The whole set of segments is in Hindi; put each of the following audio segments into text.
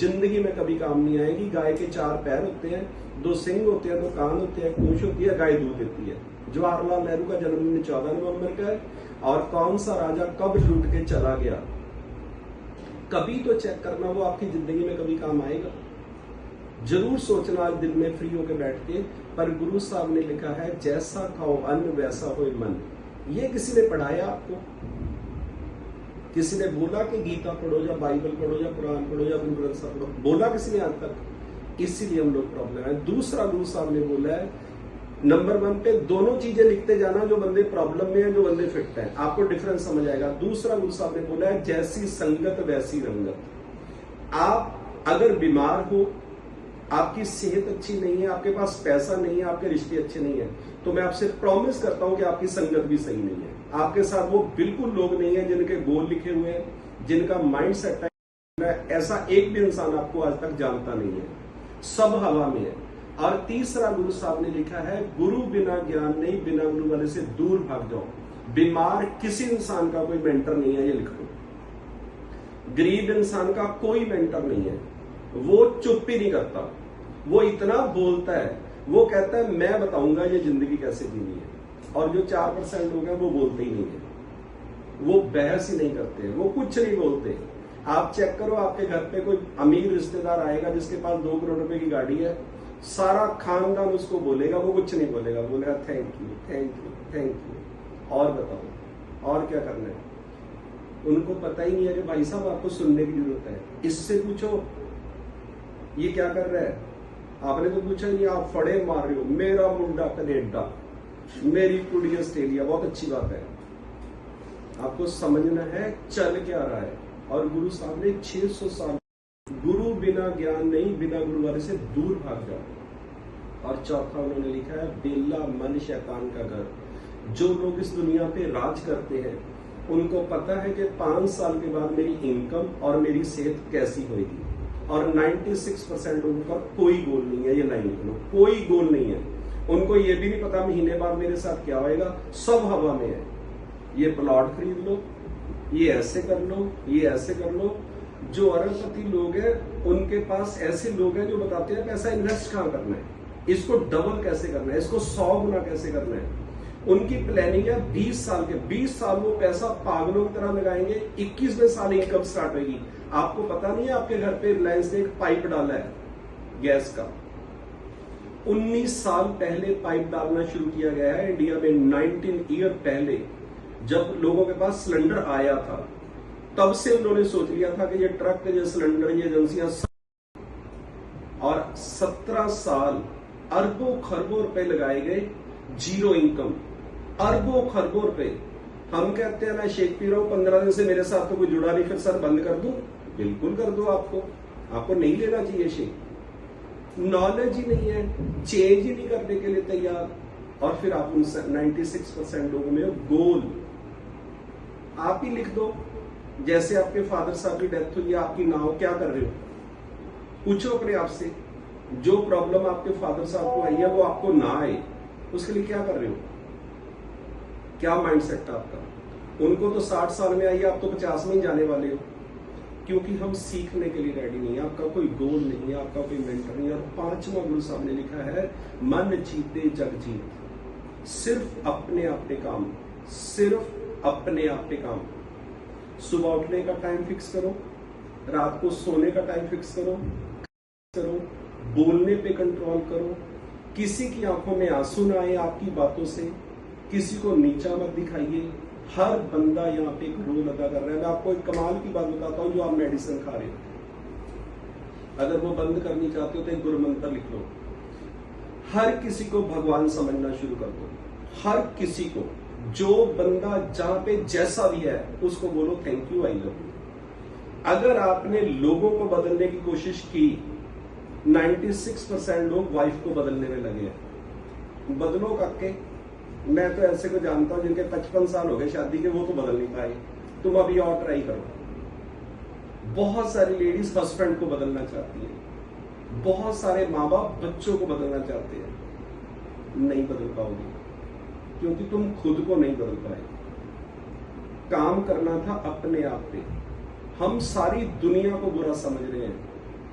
जिंदगी में कभी काम नहीं आएगी। गाय के 4 पैर होते हैं, 2 सिंग होते हैं, 2 कान होते हैं, पूंछ होती है, गाय दूध देती है। जवाहरलाल नेहरू का जन्मदिन 14 नवंबर का है। और कौन सा राजा कब लूट के चला गया, कभी तो चेक करना, वो आपकी जिंदगी में कभी काम आएगा। जरूर सोचना आज दिन में फ्री होकर बैठ के। पर गुरु साहब ने लिखा है, जैसा खाओ अन्न वैसा हो मन। ये किसी ने पढ़ाया आपको? किसी ने बोला कि गीता पढ़ो या बाइबल पढ़ो या कुरान पढ़ो या गुरु ग्रंथ साहब पढ़ो? बोला किसी ने आज तक? इसीलिए हम लोग प्रॉब्लम है। दूसरा गुरु साहब ने बोला है, नंबर 1 पे दोनों चीजें लिखते जाना, जो बंदे प्रॉब्लम में है, जो बंदे फिट है, आपको डिफरेंस समझ आएगा। दूसरा गुरु साहब ने बोला है, जैसी संगत वैसी रंगत। आप अगर बीमार हो, आपकी सेहत अच्छी नहीं है, आपके पास पैसा नहीं है, आपके रिश्ते अच्छे नहीं है, तो मैं आपसे प्रॉमिस करता हूं कि आपकी संगत भी सही नहीं है। आपके साथ वो बिल्कुल लोग नहीं है जिनके गोल लिखे हुए हैं, जिनका माइंड सेट है। ऐसा एक भी इंसान आपको आज तक जानता नहीं है, सब हवा में है। और तीसरा गुरु साहब ने लिखा है, गुरु बिना ज्ञान नहीं, बिना गुरु वाले से दूर भाग जाओ। बीमार किसी इंसान का कोई मेंटर नहीं है, ये लिख दो। गरीब इंसान का कोई मेंटर नहीं है, वो चुप ही नहीं करता, वो इतना बोलता है, वो कहता है मैं बताऊंगा ये जिंदगी कैसे जीनी है। और जो 4% लोग हैं वो बोलते ही नहीं है, वो बहस ही नहीं करते, वो कुछ नहीं बोलते। आप चेक करो, आपके घर पे कोई अमीर रिश्तेदार आएगा जिसके पास 2 करोड़ रुपए की गाड़ी है, सारा खानदान उसको बोलेगा, वो कुछ नहीं बोलेगा, बोलेगा thank you thank you thank you. और बताओ और क्या करना है? उनको पता ही नहीं है कि भाई साहब आपको सुनने की जरूरत है। इससे पूछो ये क्या कर रहा है, आपने तो पूछा नहीं, आप फड़े मार रहे हो, मेरा मुंडा कनेडा, मेरी कुड़ी ऑस्ट्रेलिया। बहुत अच्छी बात है, आपको समझना है चल क्या रहा है। और गुरु साहब ने 600 साल, गुरु बिना ज्ञान नहीं, बिना गुरु वाले से दूर भाग जाओ। और चौथा उन्होंने लिखा है, बेला मन शैतान का घर। जो लोग इस दुनिया पे राज करते हैं उनको पता है कि 5 साल के बाद मेरी इनकम और मेरी सेहत कैसी होगी। और 96% लोगों का कोई गोल नहीं है, ये लाइन लिख लो, कोई गोल नहीं है। उनको ये भी नहीं पता महीने बाद मेरे साथ क्या होएगा, सब हवा में है। ये प्लॉट खरीद लो, ये ऐसे कर लो, ये ऐसे कर लो। जो अरबपति लोग हैं उनके पास ऐसे लोग हैं जो बताते हैं पैसा इन्वेस्ट कहाँ करना है, इसको डबल कैसे करना है, इसको 100 गुना कैसे करना है। उनकी प्लानिंग है 20 साल के, 20 साल वो पैसा पागलों की तरह लगाएंगे, 21वें साल इनकम स्टार्ट होगी। आपको पता नहीं है, आपके घर पे रिलायंस ने एक पाइप डाला है गैस का, 19 साल पहले पाइप डालना शुरू किया गया है इंडिया में। 19 ईयर पहले जब लोगों के पास सिलेंडर आया था, तब से उन्होंने सोच लिया था कि ये ट्रक, ये सिलेंडर, ये एजेंसियां, और 17 साल अरबों खरबों रुपए लगाए गए, जीरो इनकम, अरबों खरबों रुपए। हम कहते हैं मैं शेक पी रहा हूं 15 दिन से, मेरे साथ तो कोई जुड़ा नहीं, फिर सर बंद कर दूं? बिल्कुल कर दो। आपको नहीं लेना चाहिए शेक। नॉलेज ही नहीं है, चेंज ही नहीं करने के लिए तैयार। और फिर आप उन 96% लोगों में गोल आप ही लिख दो। जैसे आपके फादर साहब की डेथ हुई है, आपकी ना हो, क्या कर रहे हो? पूछो अपने आप से, जो प्रॉब्लम आपके फादर साहब को आई है वो आपको ना आए, उसके लिए क्या कर रहे हो? क्या माइंडसेट है आपका? उनको तो 60 साल में आई है, आप तो 50 में ही जाने वाले हो। क्योंकि हम सीखने के लिए रेडी नहीं है, आपका कोई गोल नहीं है, आपका कोई मेंटर नहीं है। और 5वां गुरु साहब ने लिखा है, मन जीते जग जीत। सिर्फ अपने आप पे काम, सिर्फ अपने आप पे काम। सुबह उठने का टाइम फिक्स करो, रात को सोने का टाइम फिक्स करो, बोलने पे कंट्रोल करो। किसी की आंखों में आंसू ना आए आपकी बातों से, किसी को नीचा मत दिखाइए। हर बंदा यहाँ पे एक रोल अदा कर रहा है। मैं आपको एक कमाल की बात बताता हूँ, जो आप मेडिसिन खा रहे हो, अगर वो बंद करनी चाहते हो तो एक गुरु मंत्र लिख लो। हर किसी को भगवान समझना शुरू कर दो। हर किसी को, जो बंदा जहां पे जैसा भी है उसको बोलो thank you, I love you. अगर आपने लोगों को बदलने की कोशिश की, 96% लोग वाइफ को बदलने में लगे हैं। बदलो काके। मैं तो ऐसे को जानता हूं जिनके 55 साल हो गए शादी के, वो तो बदल नहीं पाए। तुम अभी और ट्राई करो। बहुत सारी लेडीज हस्बैंड को बदलना चाहती है, बहुत सारे माँ बाप बच्चों को बदलना चाहते हैं, नहीं बदल पाओगे क्योंकि तुम खुद को नहीं बदल पाए। काम करना था अपने आप पे। हम सारी दुनिया को बुरा समझ रहे हैं,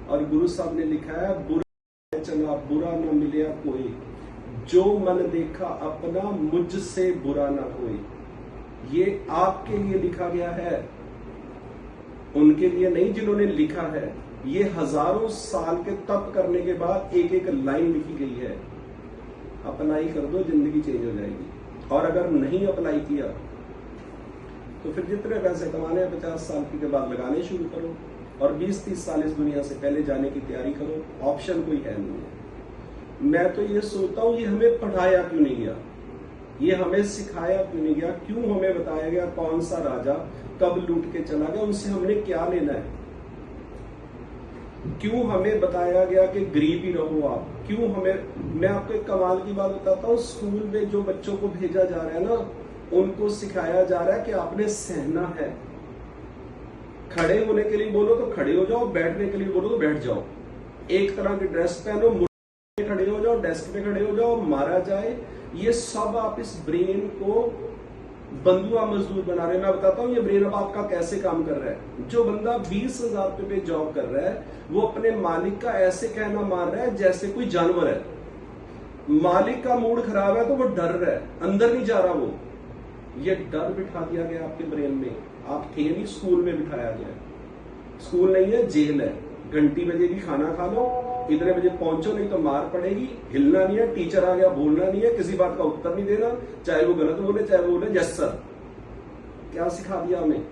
और गुरु साहब ने लिखा है बुरा चला बुरा न मिलिया कोई, जो मन देखा अपना मुझसे बुरा ना कोई। ये आपके लिए लिखा गया है, उनके लिए नहीं जिन्होंने लिखा है। ये हजारों साल के तप करने के बाद एक एक लाइन लिखी गई है। अप्लाई कर दो, जिंदगी चेंज हो जाएगी। और अगर नहीं अप्लाई किया तो फिर जितने पैसे कमाने हैं 50 साल के बाद लगाने शुरू करो और 20-30 साल इस दुनिया से पहले जाने की तैयारी करो। ऑप्शन कोई है नहीं है। मैं तो ये सोचता हूं, ये हमें पढ़ाया क्यों नहीं गया, ये हमें सिखाया क्यों नहीं गया, क्यों हमें बताया गया कौन सा राजा कब लूट के चला गया, उनसे हमने क्या लेना है। क्यों हमें बताया गया कि गरीब ही रहो आप, क्यों हमें। मैं आपको एक कमाल की बात बताता हूँ, स्कूल में जो बच्चों को भेजा जा रहा है ना, उनको सिखाया जा रहा है कि आपने सहना है। खड़े होने के लिए बोलो तो खड़े हो जाओ, बैठने के लिए बोलो तो बैठ जाओ, एक तरह की ड्रेस पहनो, मुड़ खड़े हो जाओ, डेस्क पे खड़े हो जाओ, मारा जाए। ये सब आप इस ब्रेन को बंधुआ मजदूर बना रहे हैं। मैं बताता हूँ ये ब्रेन अब आपका कैसे काम कर रहा है। जो बंदा 20,000 रुपए पे जॉब कर रहा है, वो अपने मालिक का ऐसे कहना मान रहा है जैसे कोई जानवर है। मालिक का मूड खराब है तो वो डर रहा है, अंदर नहीं जा रहा वो। ये डर बिठा दिया गया आपके ब्रेन में। आप थे नहीं, स्कूल में बिठाया गया। स्कूल नहीं है, जेल है। घंटी बजेगी, खाना खा लो, इतने बजे पहुंचो नहीं तो मार पड़ेगी, हिलना नहीं है, टीचर आ गया बोलना नहीं है, किसी बात का उत्तर नहीं देना, चाहे वो गलत बोले चाहे वो बोले यस सर। क्या सिखा दिया हमें?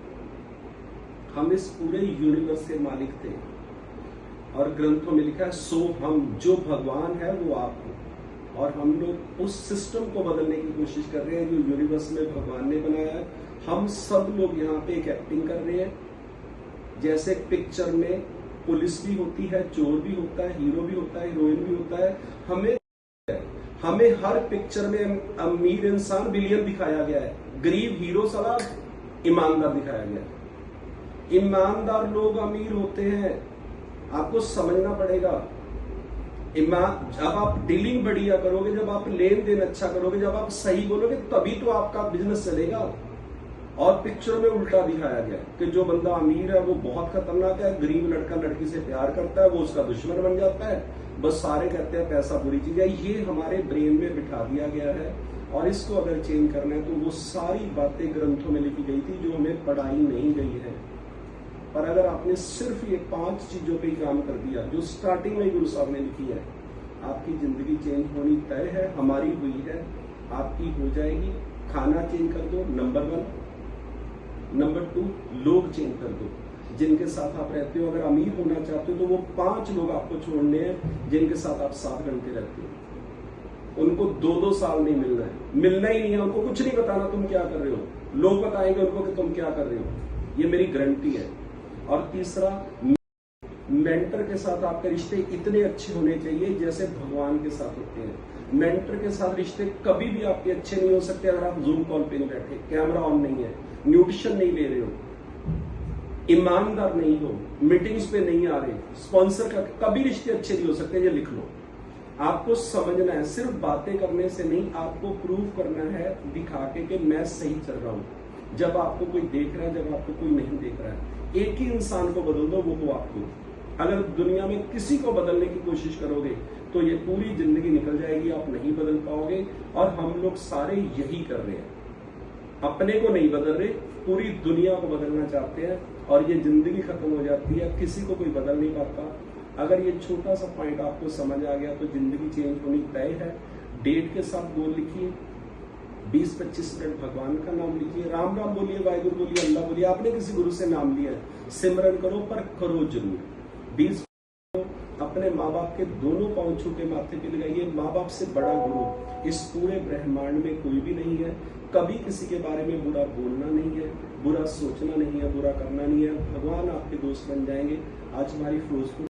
हम इस पूरे यूनिवर्स के मालिक थे और ग्रंथों में लिखा है सो हम, जो भगवान है वो आप हो। और हम लोग उस सिस्टम को बदलने की कोशिश कर रहे हैं जो यूनिवर्स में भगवान ने बनाया है। हम सब लोग यहाँ पे एक एक्टिंग कर रहे हैं। जैसे पिक्चर में पुलिस भी होती है, चोर भी होता है, हीरो भी होता है, हीरोइन भी होता है। हमें हर पिक्चर में अमीर इंसान विलियन दिखाया गया है, गरीब हीरो साला ईमानदार दिखाया गया है। ईमानदार लोग अमीर होते हैं, आपको समझना पड़ेगा। जब आप डीलिंग बढ़िया करोगे, जब आप लेन देन अच्छा करोगे, जब आप सही बोलोगे, तभी तो आपका बिजनेस चलेगा। और पिक्चर में उल्टा दिखाया गया कि जो बंदा अमीर है वो बहुत खतरनाक है, गरीब लड़का लड़की से प्यार करता है वो उसका दुश्मन बन जाता है। बस सारे कहते हैं पैसा बुरी चीज है। ये हमारे ब्रेन में बिठा दिया गया है और इसको अगर चेंज करना है तो वो सारी बातें ग्रंथों में लिखी गई थी जो हमें पढ़ाई नहीं गई है। पर अगर आपने सिर्फ ये 5 चीजों पे ही काम कर दिया जो स्टार्टिंग में गुरु साहब ने लिखी है, आपकी जिंदगी चेंज होनी तय है। हमारी हुई है, आपकी हो जाएगी। खाना चेंज कर दो, नंबर 1। नंबर 2, लोग चेंज कर दो जिनके साथ आप रहते हो। अगर अमीर होना चाहते हो तो वो 5 लोग आपको छोड़ने हैं जिनके साथ आप 7 घंटे रहते हो। उनको 2-2 साल नहीं मिलना है, मिलना ही नहीं है। उनको कुछ नहीं बताना तुम क्या कर रहे हो, लोग बताएंगे उनको कि तुम क्या कर रहे हो। ये मेरी गारंटी है। और तीसरा, मेंटर के साथ आपके रिश्ते इतने अच्छे होने चाहिए जैसे भगवान के साथ होते हैं। मेंटर के साथ रिश्ते कभी भी आपके अच्छे नहीं हो सकते अगर आप जूम कॉल पे नहीं बैठे, कैमरा ऑन नहीं है, न्यूट्रिशन नहीं ले रहे हो, ईमानदार नहीं हो, मीटिंग्स पे नहीं आ रहे, स्पॉन्सर का कभी रिश्ते अच्छे नहीं हो सकते। ये लिख लो। आपको समझना है, सिर्फ बातें करने से नहीं, आपको प्रूव करना है दिखा के कि मैं सही चल रहा हूं। जब आपको कोई देख रहा है, जब आपको कोई नहीं देख रहा है, एक ही इंसान को बदल दो, वो हो आपको। अगर दुनिया में किसी को बदलने की कोशिश करोगे तो ये पूरी जिंदगी निकल जाएगी, आप नहीं बदल पाओगे। और हम लोग सारे यही कर रहे हैं, अपने को नहीं बदल रहे, पूरी दुनिया को बदलना चाहते हैं और ये जिंदगी खत्म हो जाती है, किसी को कोई बदल नहीं पाता। अगर ये छोटा सा पॉइंट आपको समझ आ गया तो जिंदगी चेंज होनी तय है। डेट के साथ गोल लिखिए, 20-25 मिनट भगवान का नाम लिखिए, राम राम बोलिए, वाहिगुरु बोलिए, अल्लाह बोलिए। आपने किसी गुरु से नाम लिया है, सिमरन करो, पर करो जरूर। 20 अपने माँ बाप के दोनों पांव छू के माथे पे लगाइए। माँ बाप से बड़ा गुरु इस पूरे ब्रह्मांड में कोई भी नहीं है। कभी किसी के बारे में बुरा बोलना नहीं है, बुरा सोचना नहीं है, बुरा करना नहीं है। भगवान आपके दोस्त बन जाएंगे। आज हमारी फिरोजपुर